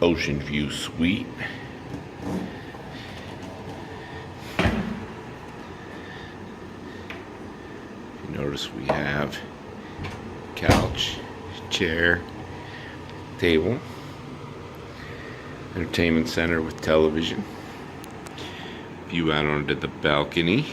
Ocean View Suite. You notice we have couch, chair, table, entertainment center with television, view out onto the balcony.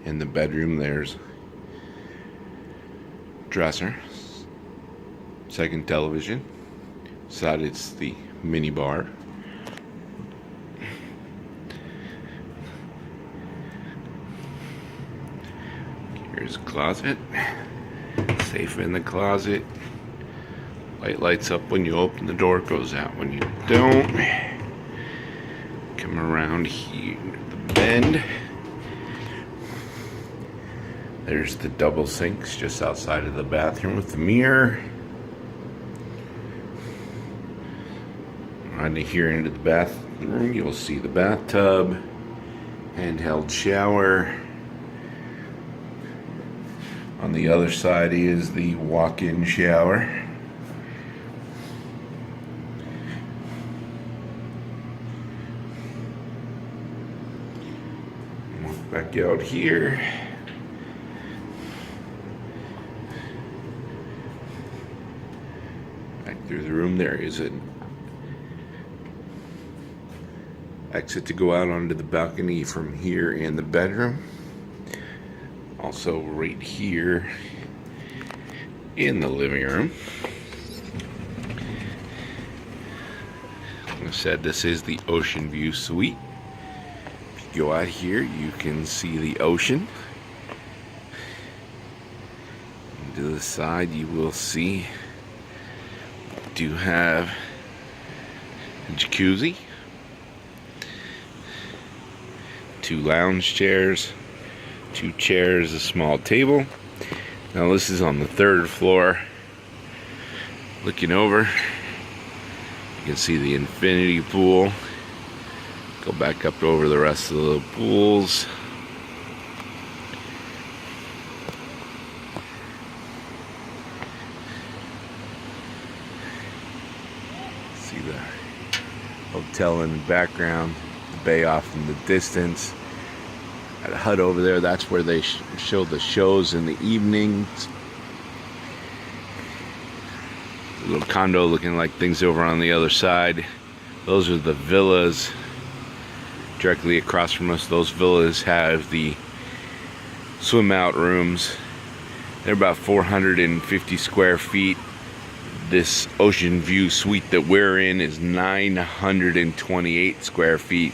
In the bedroom, there's dresser, second television. Side, it's the mini bar. Here's a closet. Safe in the closet. Light lights up when you open the door, goes out when you don't. Come around here to the bend. There's the double sinks just outside of the bathroom with the mirror. Right here into the bathroom, you'll see the bathtub, handheld shower. On the other side is the walk-in shower. Walk back out here. Back through the room, there is an exit to go out onto the balcony from here in the bedroom. Also right here in the living room. Like I said, this is the Ocean View Suite. If you go out here, you can see the ocean. And to the side, you will see do have a jacuzzi, 2 lounge chairs, 2 chairs, a small table. Now this is on the 3rd floor. Looking over, you can see the infinity pool. Go back up over the rest of the pools. See the hotel in the background, the bay off in the distance. At a hut over there, that's where they show the shows in the evenings. A little condo looking like things over on the other side. Those are the villas directly across from us. Those villas have the swim out rooms. They're about 450 square feet. This Ocean View Suite that we're in is 928 square feet,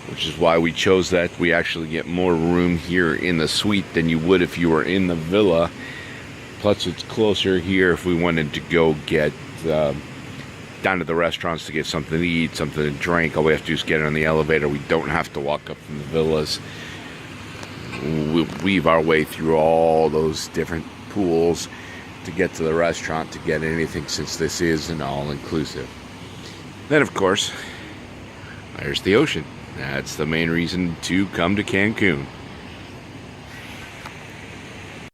which is why we chose that. We actually get more room here in the suite than you would if you were in the villa. Plus it's closer here if we wanted to go get down to the restaurants to get something to eat, something to drink. All we have to do is get on the elevator. We don't have to walk up from the villas. We'll weave our way through all those different pools to get to the restaurant to get anything, since this is an all-inclusive. Then of course, there's the ocean. That's the main reason to come to Cancun.